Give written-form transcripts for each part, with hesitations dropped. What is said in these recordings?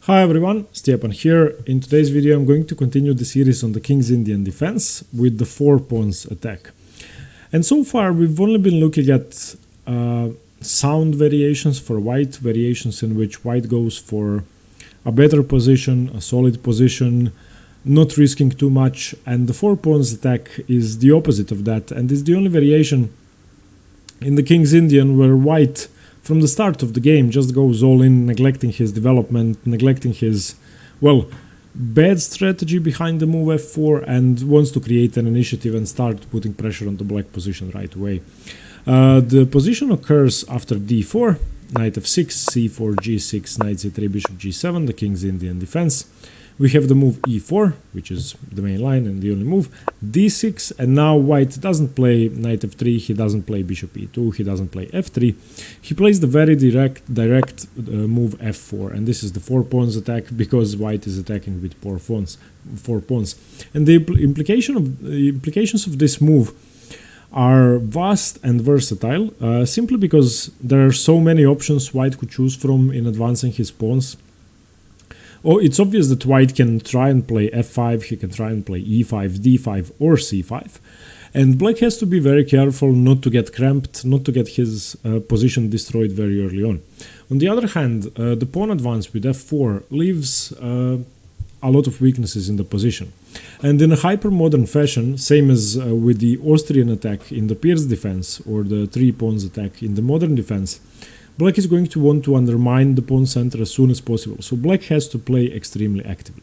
Hi everyone, Stepan here. In today's video I'm going to continue the series on the King's Indian defense with the 4 pawns attack. And so far we've only been looking at sound variations for white, variations in which white goes for a better position, a solid position, not risking too much, and the 4 pawns attack is the opposite of that, and is the only variation in the King's Indian where white from the start of the game just goes all in, neglecting his development, neglecting his, well, bad strategy behind the move f4, and wants to create an initiative and start putting pressure on the black position right away. The position occurs after d4, knight f6, c4, g6, knight c3, bishop g7, the King's Indian defense. We have the move e4, which is the main line and the only move, d6, and now white doesn't play knight f3, he doesn't play bishop e2, he doesn't play f3, he plays the very direct move f4, and this is the 4 pawns attack because white is attacking with 4 pawns. And the implications of this move are vast and versatile, simply because there are so many options white could choose from in advancing his pawns. Oh, it's obvious that white can try and play f5, he can try and play e5, d5 or c5, and black has to be very careful not to get cramped, not to get his position destroyed very early on. On the other hand, the pawn advance with f4 leaves a lot of weaknesses in the position. And in a hyper-modern fashion, same as with the Austrian attack in the Pirc defense or the 3 pawns attack in the modern defense, black is going to want to undermine the pawn center as soon as possible, so black has to play extremely actively.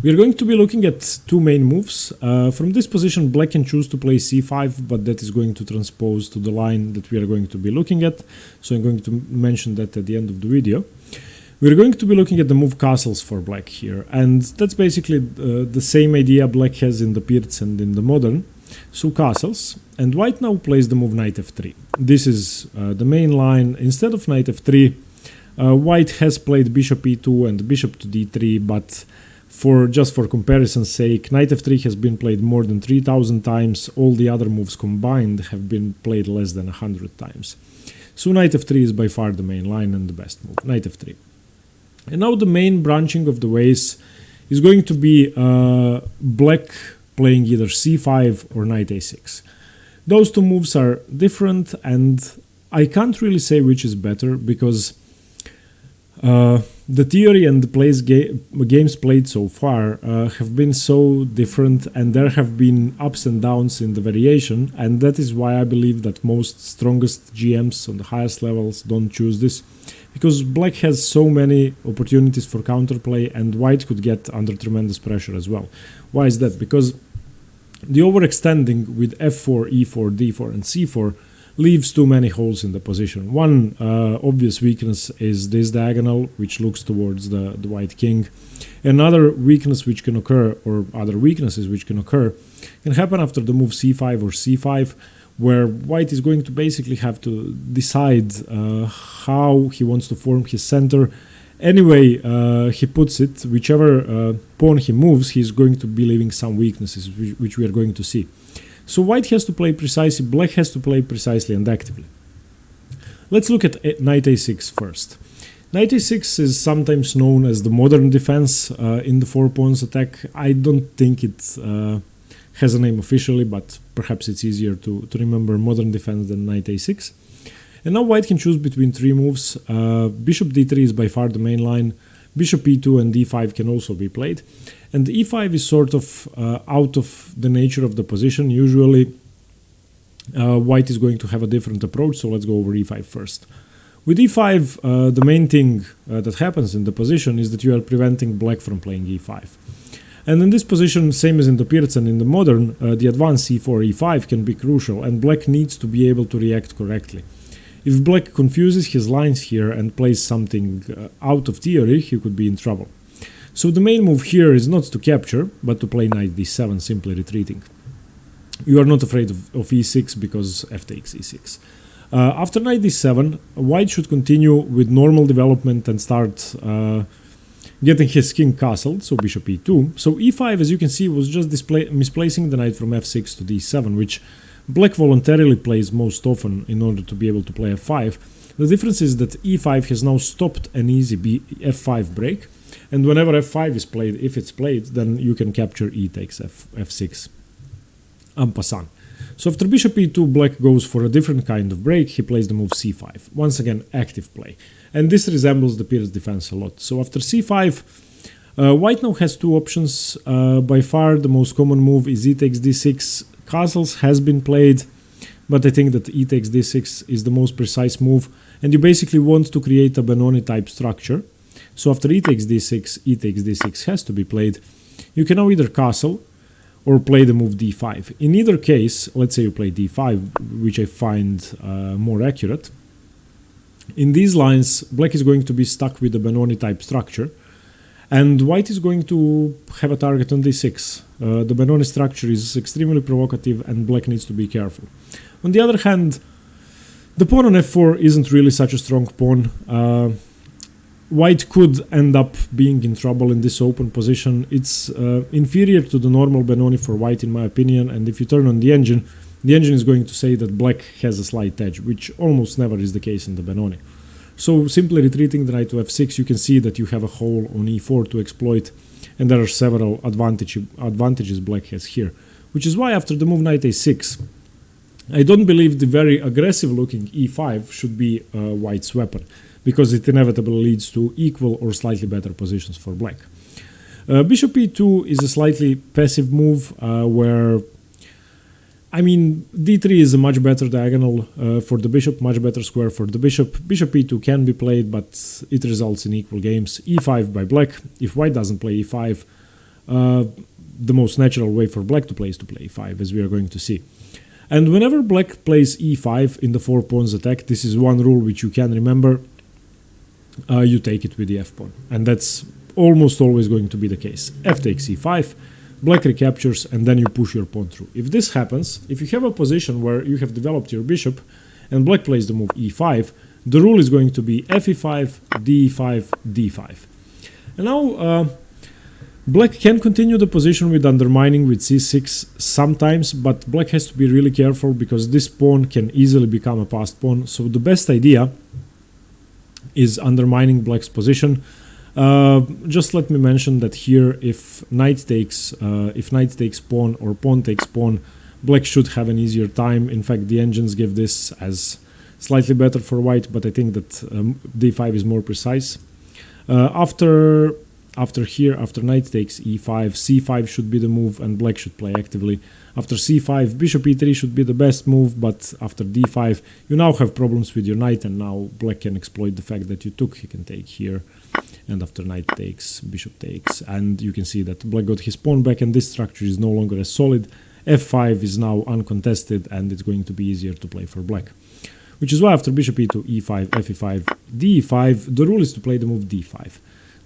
We are going to be looking at 2 main moves. From this position black can choose to play c5, but that is going to transpose to the line that we are going to be looking at, so I'm going to mention that at the end of the video. We are going to be looking at the move castles for black here, and that's basically the same idea black has in the Pirc and in the modern. So castles, and white now plays the move knight f3. This is the main line. Instead of knight f3, white has played bishop e2 and bishop to d3, but just for comparison's sake, knight f3 has been played more than 3000 times. All the other moves combined have been played less than 100 times. So knight f3 is by far the main line and the best move, knight f3. And now the main branching of the ways is going to be black playing either c5 or knight a6. Those 2 moves are different, and I can't really say which is better because the theory and the games played so far have been so different, and there have been ups and downs in the variation, and that is why I believe that most strongest GMs on the highest levels don't choose this, because black has so many opportunities for counterplay and white could get under tremendous pressure as well. Why is that? Because the overextending with f4, e4, d4 and c4 leaves too many holes in the position. One obvious weakness is this diagonal, which looks towards the white king. Another weakness which can occur, or other weaknesses which can occur, can happen after the move c5 or c5, where white is going to basically have to decide how he wants to form his center. Anyway, he puts it, whichever pawn he moves, he's going to be leaving some weaknesses, which we are going to see. So white has to play precisely, black has to play precisely and actively. Let's look at knight a6 first. Knight a6 is sometimes known as the modern defense in the 4 pawns attack. I don't think it has a name officially, but perhaps it's easier to remember modern defense than knight a6. And now white can choose between 3 moves. Bishop d3 is by far the main line. Bishop e2 and d5 can also be played. And e5 is sort of out of the nature of the position. Usually white is going to have a different approach, so let's go over e5 first. With e5, the main thing that happens in the position is that you are preventing black from playing e5. And in this position, same as in the Pirc and in the modern, the advance c4, e5 can be crucial, and black needs to be able to react correctly. If black confuses his lines here and plays something out of theory, he could be in trouble. So the main move here is not to capture, but to play knight d7, simply retreating. You are not afraid of e6 because f takes e6. After knight d7, white should continue with normal development and start getting his king castled, so bishop e2. So e5, as you can see, was just misplacing the knight from f6 to d7, which Black voluntarily plays most often in order to be able to play f5. The difference is that e5 has now stopped an easy f5 break, and whenever f5 is played, if it's played, then you can capture e takes f6 en passant. So after bishop e2, black goes for a different kind of break. He plays the move c5. Once again, active play. And this resembles the Pirc defense a lot. So after c5, white now has two options. By far, the most common move is e takes d6. Castles has been played, but I think that e takes d6 is the most precise move. And you basically want to create a Benoni type structure. So after e takes d6 has to be played. You can now either castle or play the move d5. In either case, let's say you play d5, which I find more accurate. In these lines, black is going to be stuck with a Benoni type structure, and white is going to have a target on d6. The Benoni structure is extremely provocative, and black needs to be careful. On the other hand, the pawn on f4 isn't really such a strong pawn. White could end up being in trouble in this open position. It's inferior to the normal Benoni for white, in my opinion, and if you turn on the engine is going to say that black has a slight edge, which almost never is the case in the Benoni. So simply retreating the knight to f6, you can see that you have a hole on e4 to exploit, and there are several advantages black has here. Which is why after the move knight a6, I don't believe the very aggressive looking e5 should be white's weapon, because it inevitably leads to equal or slightly better positions for black. Bishop e2 is a slightly passive move where, I mean, d3 is a much better diagonal for the bishop, much better square for the bishop. Bishop e2 can be played, but it results in equal games. e5 by black. If white doesn't play e5, the most natural way for black to play is to play e5, as we are going to see. And whenever black plays e5 in the 4 pawns attack, this is one rule which you can remember. You take it with the f pawn, and that's almost always going to be the case. F takes e5, black recaptures, and then you push your pawn through. If this happens, if you have a position where you have developed your bishop and black plays the move e5, the rule is going to be fe5, d5, d5. And now black can continue the position with undermining with c6 sometimes, but black has to be really careful because this pawn can easily become a passed pawn. So the best idea is undermining black's position. Just let me mention that here, if knight takes pawn or pawn takes pawn, black should have an easier time. In fact, the engines give this as slightly better for white, but I think that d5 is more precise. After knight takes e5, c5 should be the move, and black should play actively. After c5, bishop e3 should be the best move, but after d5, you now have problems with your knight, and now black can exploit the fact that you took. He can take here, and after knight takes, bishop takes, and you can see that black got his pawn back, and this structure is no longer as solid. f5 is now uncontested, and it's going to be easier to play for black. Which is why after bishop e2, e5, fe5, d5, the rule is to play the move d5.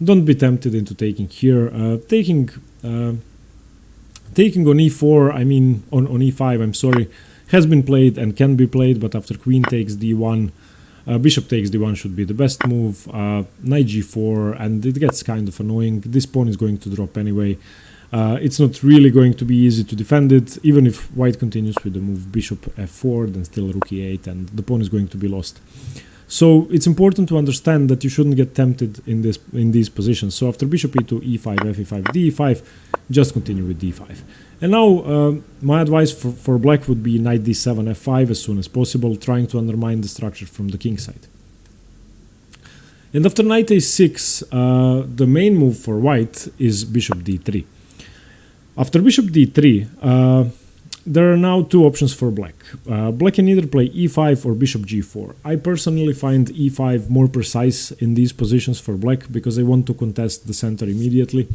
Don't be tempted into taking here. Taking on e4, I mean on e5, I'm sorry, has been played and can be played, but after queen takes d1, bishop takes d1 should be the best move, knight g4, and it gets kind of annoying. This pawn is going to drop anyway. It's not really going to be easy to defend it, even if white continues with the move bishop f4, then still rook e8, and the pawn is going to be lost. So it's important to understand that you shouldn't get tempted in these positions. So after bishop e2, e5, fe5, d5, just continue with d5. And now my advice for black would be knight d7, f5 as soon as possible, trying to undermine the structure from the king side. And after knight a6, the main move for white is bishop d3. After bishop d3, there are now two options for black. Black can either play e5 or bishop g4. I personally find e5 more precise in these positions for black because I want to contest the center immediately.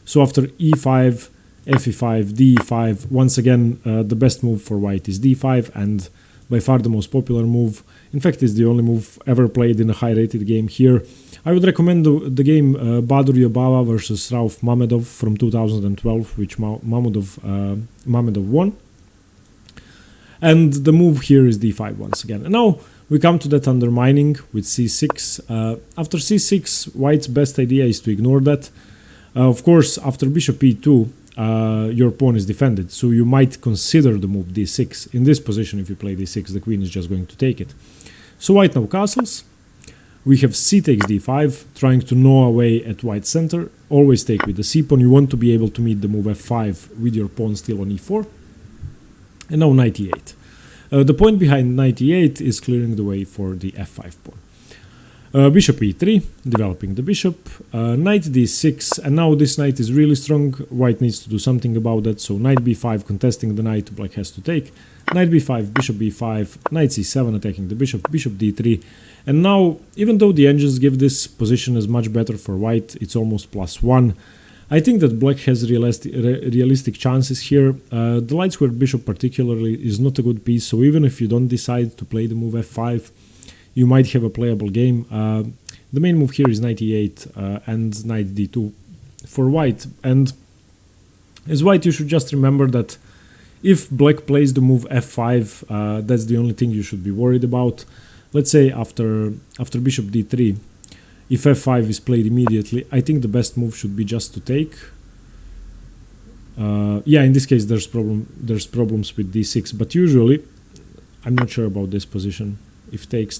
So after e5, fe5, d5, once again the best move for white is d5, and by far the most popular move. In fact, it's the only move ever played in a high-rated game here. I would recommend the game Badur Yabava versus Rauf Mamedov from 2012, which Mamedov won. And the move here is d5 once again. And now we come to that undermining with c6. After c6, white's best idea is to ignore that. Of course, after bishop e2, your pawn is defended, so you might consider the move d6. In this position, if you play d6, the queen is just going to take it. So white now castles. We have c takes d5, trying to gnaw away at white's center. Always take with the c pawn. You want to be able to meet the move f5 with your pawn still on e4. And now knight e8. The point behind knight e8 is clearing the way for the f5 pawn. Bishop e3, developing the bishop, knight d6, and now this knight is really strong. White needs to do something about that, so knight b5 contesting the knight, black has to take. Knight b5, bishop b5, knight c7 attacking the bishop, bishop d3. And now, even though the engines give this position as much better for white, it's almost +1. I think that black has realistic chances here. The light square bishop particularly is not a good piece, so even if you don't decide to play the move f5, you might have a playable game. The main move here is knight e8 and knight d2 for white. And as white, you should just remember that if black plays the move f5, that's the only thing you should be worried about. Let's say after bishop d3, if f5 is played immediately, I think the best move should be just to take. Yeah, in this case there's problems with d6, but usually, I'm not sure about this position. If takes,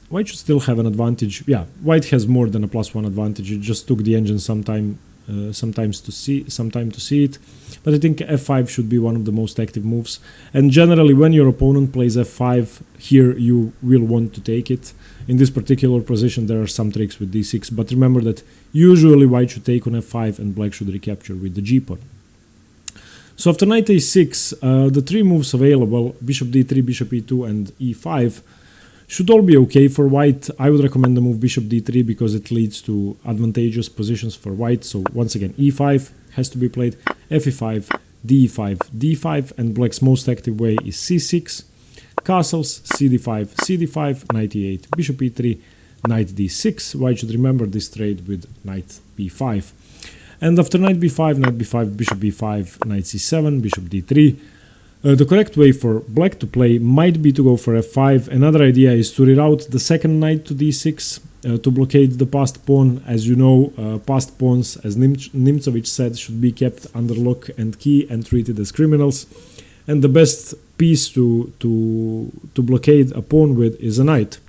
white should still have an advantage. Yeah, white has more than a +1 advantage. It just took the engine some time to see it. But I think f5 should be one of the most active moves. And generally, when your opponent plays f5, here you will want to take it. In this particular position, there are some tricks with d6. But remember that usually white should take on f5 and black should recapture with the g-pawn. So after knight a6, the three moves available, bishop d3, bishop e2 and e5, should all be okay for white. I would recommend the move bishop d3 because it leads to advantageous positions for white. So once again, e5 has to be played, fe5, d5, d5, and black's most active way is c6, castles, cd5, cd5, knight e8, bishop e3, knight d6. White should remember this trade with knight b5. And after knight b5, bishop b5, knight c7, bishop d3. The correct way for black to play might be to go for f5. Another idea is to reroute the second knight to d6 to blockade the passed pawn. As you know, passed pawns, as Nimzovich said, should be kept under lock and key and treated as criminals. And the best piece to blockade a pawn with is a knight.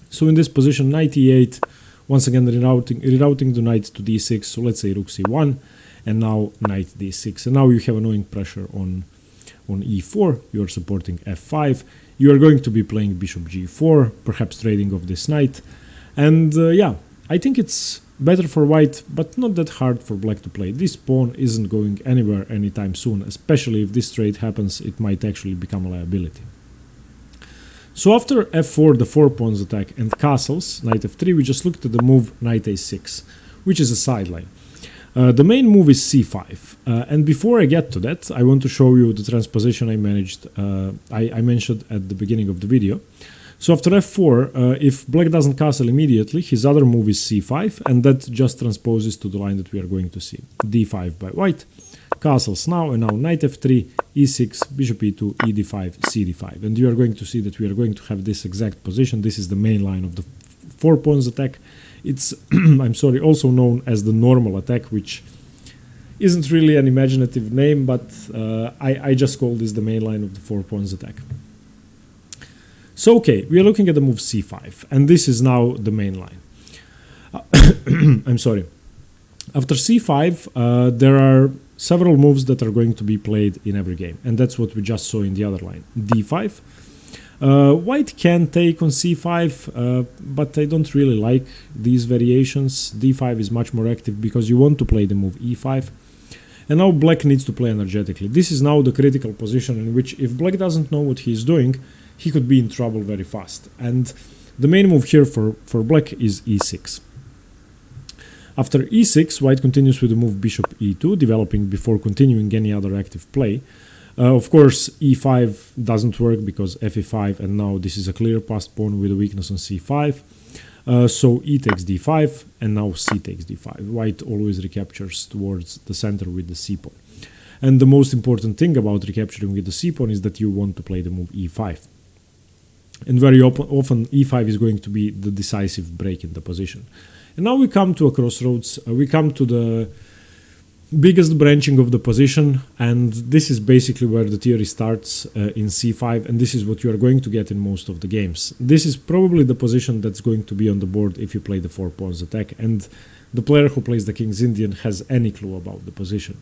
So in this position, knight e8, once again rerouting the knight to d6, so let's say rook c1, and now knight d6. And now you have annoying pressure on e4, you're supporting f5, you are going to be playing bishop g4, perhaps trading off this knight. And yeah, I think it's better for white, but not that hard for black to play. This pawn isn't going anywhere anytime soon, especially if this trade happens, it might actually become a liability. So after f4, the 4 pawns attack, and castles, knight f3, we just looked at the move knight a6, which is a sideline. The main move is c5, and before I get to that, I want to show you the transposition I mentioned at the beginning of the video. So after f4, if black doesn't castle immediately, his other move is c5, and that just transposes to the line that we are going to see. d5 by white, castles now, and now knight f3, e6, bishop e2, ed5, cd5. And you are going to see that we are going to have this exact position. This is the main line of the 4 pawns attack. It's, I'm sorry, also known as the normal attack, which isn't really an imaginative name, but I just call this the main line of the 4 pawns attack. So, okay, we are looking at the move c5, and this is now the main line. I'm sorry. After c5, there are several moves that are going to be played in every game, and that's what we just saw in the other line. d5. White can take on c5, but I don't really like these variations. d5 is much more active because you want to play the move e5. And now black needs to play energetically. This is now the critical position in which if black doesn't know what he's doing, he could be in trouble very fast. And the main move here for black is e6. After e6, white continues with the move bishop e2, developing before continuing any other active play. Of course, e5 doesn't work because fe5, and now this is a clear passed pawn with a weakness on c5. So e takes d5, and now c takes d5. White always recaptures towards the center with the c pawn. And the most important thing about recapturing with the c pawn is that you want to play the move e5. And very often e5 is going to be the decisive break in the position. And now we come to a crossroads. We come to the biggest branching of the position, and this is basically where the theory starts in c5, and this is what you are going to get in most of the games. This is probably the position that's going to be on the board if you play the 4 pawns attack, and the player who plays the King's Indian has any clue about the position.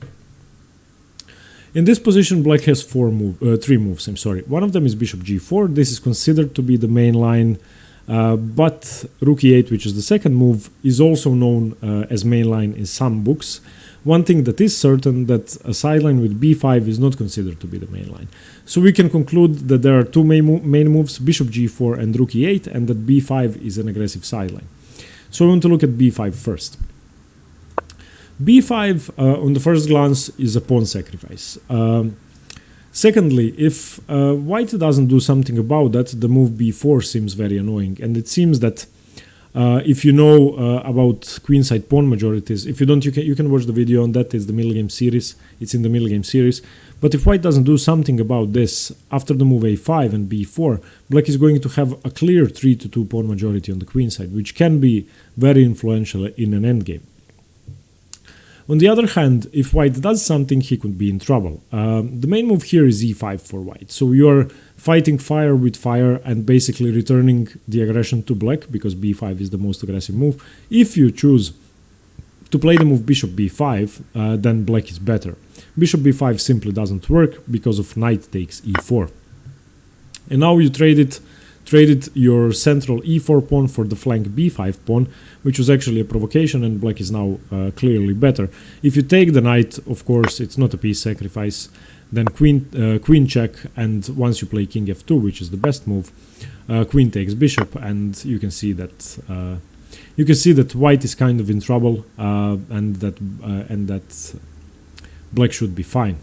In this position, black has 3 moves. One of them is bishop g4. This is considered to be the main line, but rook e8, which is the second move, is also known as main line in some books. One thing that is certain, that a sideline with b5 is not considered to be the main line. So we can conclude that there are 2 main moves, bishop g4 and rook e8, and that b5 is an aggressive sideline. So we want to look at b5 first. b5 on the first glance is a pawn sacrifice. Secondly, if white doesn't do something about that, the move b4 seems very annoying, and it seems that if you know about queenside pawn majorities, if you don't, you can watch the video on that. It's the middle game series. It's in the middle game series. But if white doesn't do something about this, after the move a5 and b4, black is going to have a clear 3-2 pawn majority on the queenside, which can be very influential in an endgame. On the other hand, if white does something, he could be in trouble. The main move here is e5 for white. So you are fighting fire with fire and basically returning the aggression to black, because b5 is the most aggressive move. If you choose to play the move bishop b5, then black is better. Bishop b5 simply doesn't work because of knight takes e4. And now you traded your central e4 pawn for the flank b5 pawn, which was actually a provocation, and black is now clearly better. If you take the knight, of course, it's not a piece sacrifice, then queen check, and once you play king f2, which is the best move, queen takes bishop, and you can see that white is kind of in trouble, and that black should be fine.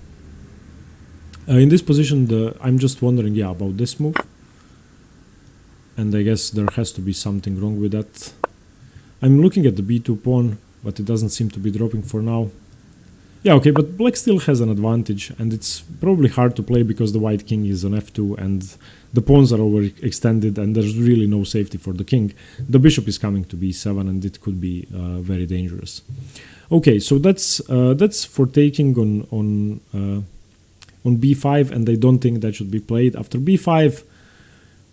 In this position, I'm just wondering, about this move. And I guess there has to be something wrong with that. I'm looking at the b2 pawn, but it doesn't seem to be dropping for now. Yeah, okay, but black still has an advantage, and it's probably hard to play because the white king is on f2 and the pawns are overextended and there's really no safety for the king. The bishop is coming to b7 and it could be very dangerous. Okay, so that's for taking on b5, and I don't think that should be played. After b5,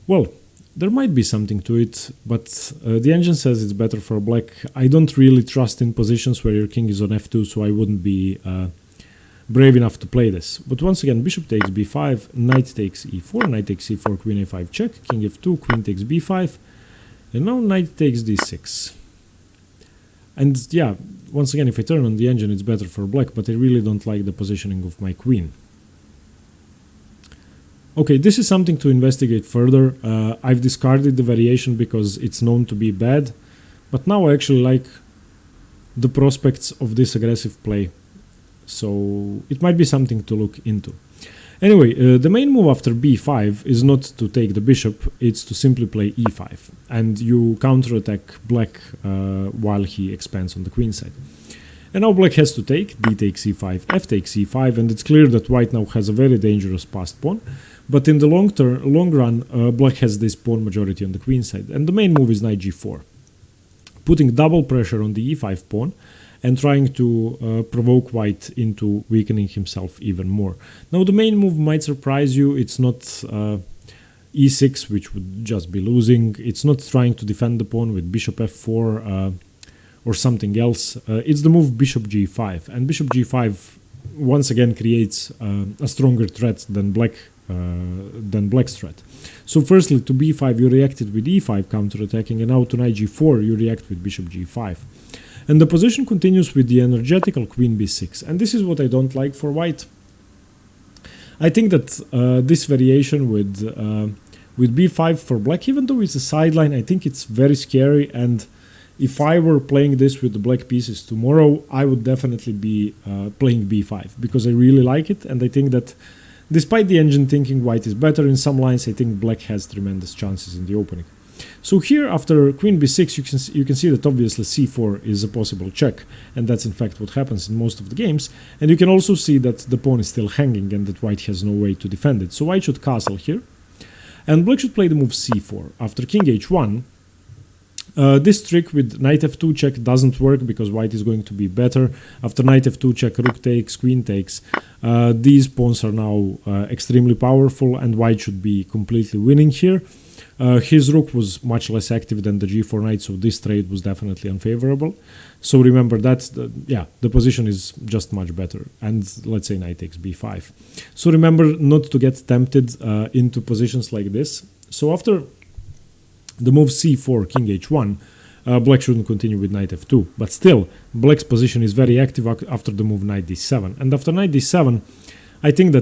well, there might be something to it, but the engine says it's better for black. I don't really trust in positions where your king is on f2, so I wouldn't be brave enough to play this. But once again, bishop takes b5, knight takes e4, knight takes e4, queen a5 check, king f2, queen takes b5, and now knight takes d6. And yeah, once again, if I turn on the engine, it's better for black, but I really don't like the positioning of my queen. Okay, this is something to investigate further. I've discarded the variation because it's known to be bad, but now I actually like the prospects of this aggressive play, so it might be something to look into. Anyway, the main move after b5 is not to take the bishop, it's to simply play e5, and you counterattack black while he expands on the queen side. And now black has to take, d takes e5, f takes e5, and it's clear that white now has a very dangerous passed pawn. But in the long run, black has this pawn majority on the queen side, and the main move is knight g4, putting double pressure on the e5 pawn and trying to provoke white into weakening himself even more. Now the main move might surprise you. It's not e6, which would just be losing. It's not trying to defend the pawn with bishop f4 or something else. It's the move bishop g5, and bishop g5 once again creates a stronger threat than black's threat. So firstly, to b5 you reacted with e5 counterattacking, and now to knight g4 you react with bishop g5. And the position continues with the energetical queen b6, and this is what I don't like for white. I think that this variation with b5 for black, even though it's a sideline, I think it's very scary, and if I were playing this with the black pieces tomorrow, I would definitely be playing b5, because I really like it, and I think that despite the engine thinking white is better in some lines, I think black has tremendous chances in the opening. So here, after queen b6, you can see that obviously c4 is a possible check, and that's in fact what happens in most of the games. And you can also see that the pawn is still hanging and that white has no way to defend it. So white should castle here, and black should play the move c4. After king h1, This trick with knight f2 check doesn't work because white is going to be better. After knight f2 check, rook takes, queen takes. These pawns are now extremely powerful and white should be completely winning here. His rook was much less active than the g4 knight, so this trade was definitely unfavorable. So remember that, the position is just much better. And let's say knight takes b5. So remember not to get tempted into positions like this. So after the move c4, king h1, black shouldn't continue with knight f2. But still, black's position is very active after the move knight d7. And after knight d7, I think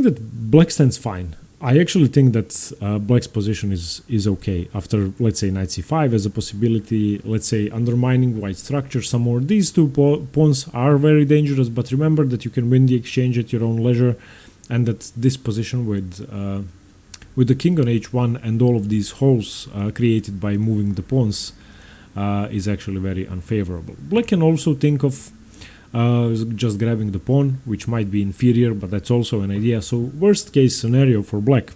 that black stands fine. I actually think that black's position is okay after, let's say, knight c5 as a possibility, let's say, undermining white structure some more. These two pawns are very dangerous, but remember that you can win the exchange at your own leisure, and that this position with the king on h1 and all of these holes created by moving the pawns is actually very unfavorable. Black can also think of just grabbing the pawn, which might be inferior, but that's also an idea. So worst case scenario for black,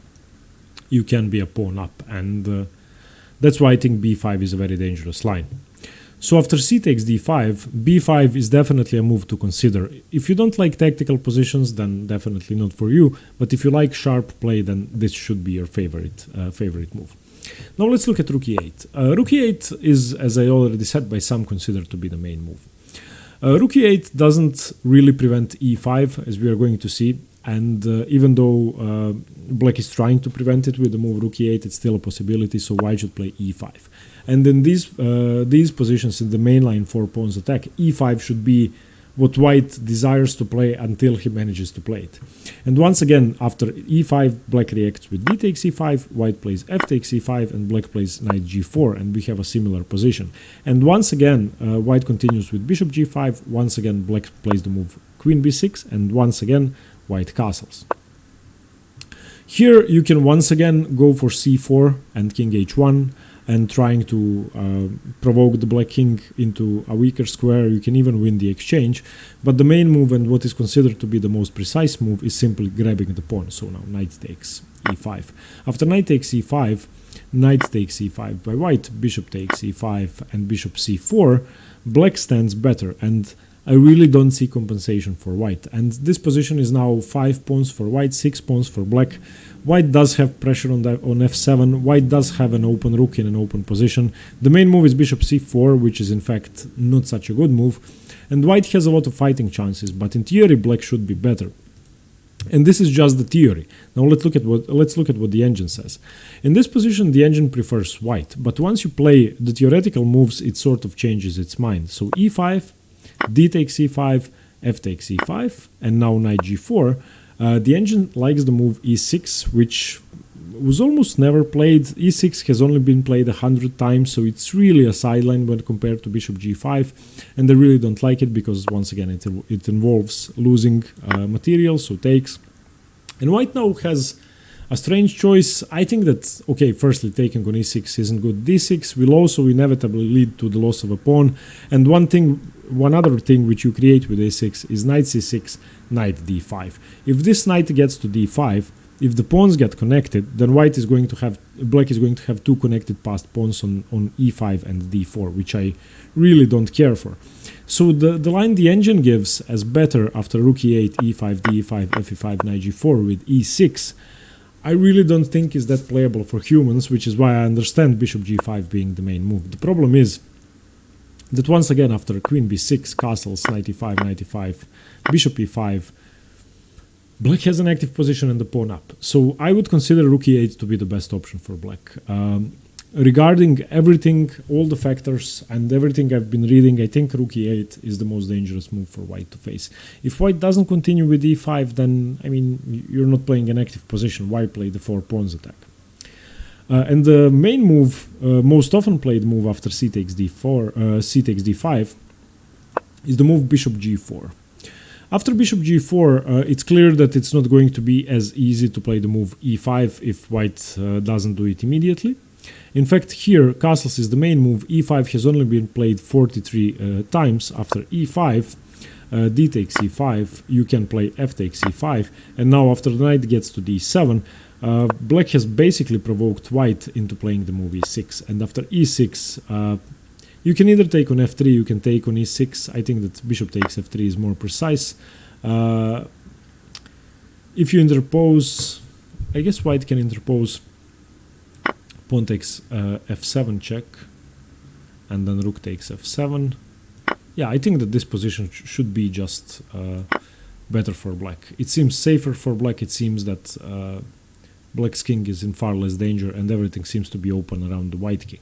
you can be a pawn up, and that's why I think b5 is a very dangerous line. So after c takes d5, b5 is definitely a move to consider. If you don't like tactical positions, then definitely not for you, but if you like sharp play, then this should be your favorite move. Now let's look at rook e8. Rook e8 is, as I already said, by some considered to be the main move. Rook e8 doesn't really prevent e5, as we are going to see, and even though black is trying to prevent it with the move rook e8, it's still a possibility, so white should play e5. And in these positions in the mainline 4 pawns attack, e5 should be what white desires to play until he manages to play it. And once again, after e5, black reacts with d takes e5, white plays f takes e5, and black plays knight g4, and we have a similar position. And once again, white continues with bishop g5, once again black plays the move queen b6, and once again white castles. Here you can once again go for c4 and king h1, and trying to provoke the black king into a weaker square. You can even win the exchange, but the main move and what is considered to be the most precise move is simply grabbing the pawn. So now knight takes e5. After knight takes e5, knight takes e5 by white, bishop takes e5, and bishop c4, black stands better, and I really don't see compensation for white. And this position is now 5 pawns for white, 6 pawns for black. White does have pressure on f7. White does have an open rook in an open position. The main move is bishop c4, which is in fact not such a good move. And white has a lot of fighting chances, but in theory black should be better. And this is just the theory. Now let's look at what the engine says. In this position, the engine prefers white, but once you play the theoretical moves, it sort of changes its mind. So e5, d takes e5, f takes e5, and now knight g4. The engine likes the move e6, which was almost never played. e6 has only been played 100 times, so it's really a sideline when compared to bishop g5, and I really don't like it because once again it involves losing material, so takes. And white now has a strange choice. I think that, okay, firstly, taking on e6 isn't good. d6 will also inevitably lead to the loss of a pawn, and one other thing which you create with a6 is knight c6, knight d5. If this knight gets to d5, if the pawns get connected, then black is going to have two connected passed pawns on e5 and d4, which I really don't care for. So the line the engine gives as better after rook e8, e5, d5, fe5, knight g4 with e6, I really don't think is that playable for humans, which is why I understand bishop g5 being the main move. The problem is that once again after queen b6, castles, knight e5, knight e5, bishop e5, black has an active position and the pawn up. So I would consider rook e8 to be the best option for black. Regarding everything, all the factors and everything I've been reading, I think rook e8 is the most dangerous move for white to face. If white doesn't continue with e5, then, I mean, you're not playing an active position. Why play the 4 pawns attack? And the main move, most often played move after c takes d5, is the move bishop g4. After bishop g4, it's clear that it's not going to be as easy to play the move e5 if white doesn't do it immediately. In fact, here, castles is the main move. e5 has only been played 43 times. After e5, d takes e5, you can play f takes e5, and now after the knight gets to d7, black has basically provoked white into playing the move e6, and after e6, you can either take on f3, you can take on e6. I think that bishop takes f3 is more precise. If you interpose, I guess white can interpose pawn takes f7 check, and then rook takes f7. Yeah, I think that this position should be just better for black. It seems safer for black. It seems that black's king is in far less danger, and everything seems to be open around the white king.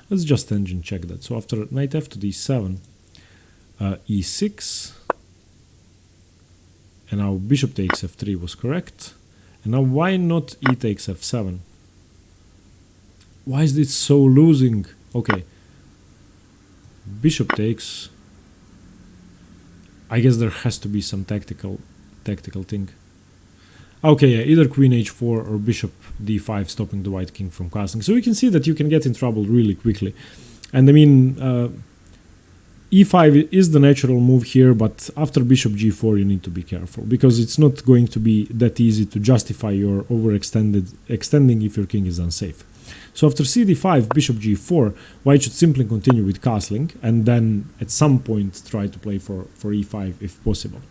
Let's just engine check that. So after knight f to d7, e6, and now bishop takes f3 was correct. And now why not e takes f7? Why is this so losing? Okay, bishop takes. I guess there has to be some tactical thing. Okay, yeah, either queen h4 or bishop d5 stopping the white king from castling. So you can see that you can get in trouble really quickly. And I mean, e5 is the natural move here, but after bishop g4 you need to be careful, because it's not going to be that easy to justify your extending if your king is unsafe. So after cd5, bishop g4, white should simply continue with castling, and then at some point try to play for e5 if possible.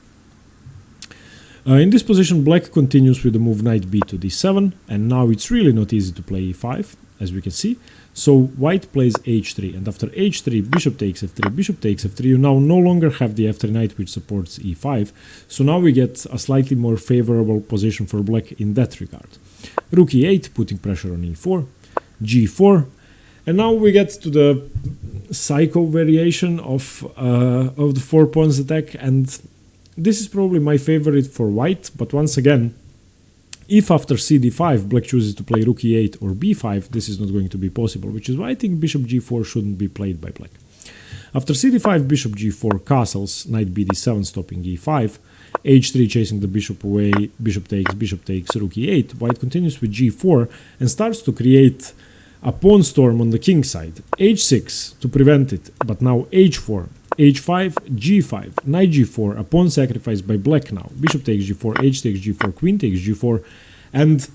In this position, black continues with the move knight b to d7, and now it's really not easy to play e5, as we can see. So white plays h3, and after h3, bishop takes f3, bishop takes f3, you now no longer have the f3 knight which supports e5, so now we get a slightly more favorable position for black in that regard. Rook e8, putting pressure on e4, g4, and now we get to the psycho variation of the 4 pawns attack, and this is probably my favorite for white, but once again, if after cd5 black chooses to play rook e8 or b5, this is not going to be possible, which is why I think bishop g4 shouldn't be played by black. After cd5, bishop g4 castles, knight bd7 stopping e5, h3 chasing the bishop away, bishop takes, rook e8, white continues with g4 and starts to create a pawn storm on the king side, h6 to prevent it, but now h4, h5, g5, knight g4, a pawn sacrifice by black now, bishop takes g4, h takes g4, queen takes g4, and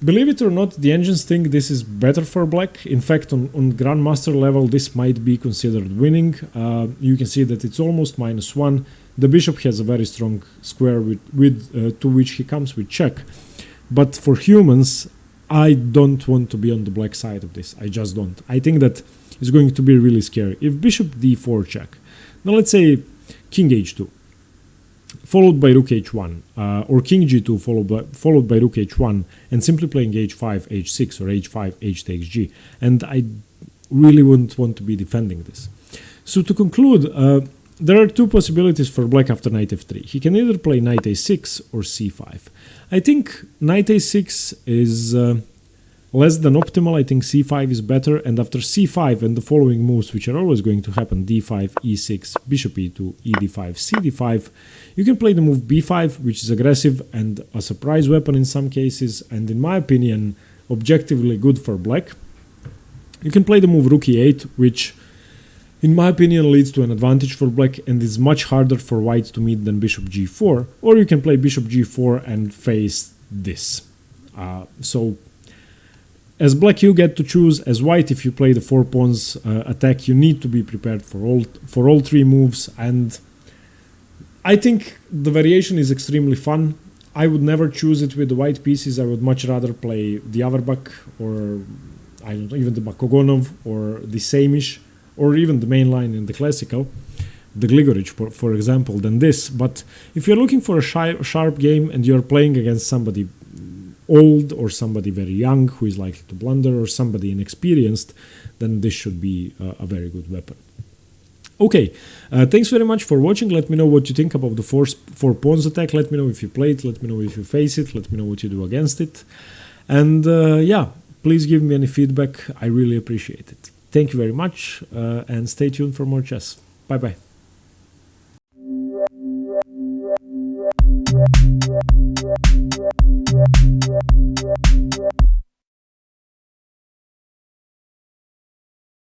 believe it or not, the engines think this is better for black. In fact, on grandmaster level, this might be considered winning. You can see that it's almost -1. The bishop has a very strong square to which he comes with check, but for humans, I don't want to be on the black side of this. I just don't. I think that it's going to be really scary. If bishop d4 check, now let's say king h2, followed by rook h1, or king g2 followed by rook h1, and simply playing h5, h6, or h5, h takes g. And I really wouldn't want to be defending this. So to conclude, there are two possibilities for black after knight f3. He can either play knight a6 or c5. I think knight a6 is less than optimal. I think c5 is better, and after c5 and the following moves, which are always going to happen, d5, e6, bishop e2, ed5, cd5, you can play the move b5, which is aggressive and a surprise weapon in some cases, and in my opinion, objectively good for black. You can play the move rook e8, which in my opinion leads to an advantage for black and is much harder for white to meet than bishop g4, or you can play bishop g4 and face this. So as black you get to choose. As white, if you play the 4 pawns attack, you need to be prepared for all 3 moves, and I think the variation is extremely fun. I would never choose it with the white pieces. I would much rather play the Averbach, or I don't know, even the Bakogonov, or the Samish, or even the main line in the classical, the Gligorich, for example, than this. But if you're looking for a sharp game and you're playing against somebody old or somebody very young who is likely to blunder, or somebody inexperienced, then this should be a very good weapon. Okay, thanks very much for watching. Let me know what you think about the 4 pawns attack. Let me know if you play it. Let me know if you face it. Let me know what you do against it. And yeah, please give me any feedback. I really appreciate it. Thank you very much, and stay tuned for more chess. Bye-bye.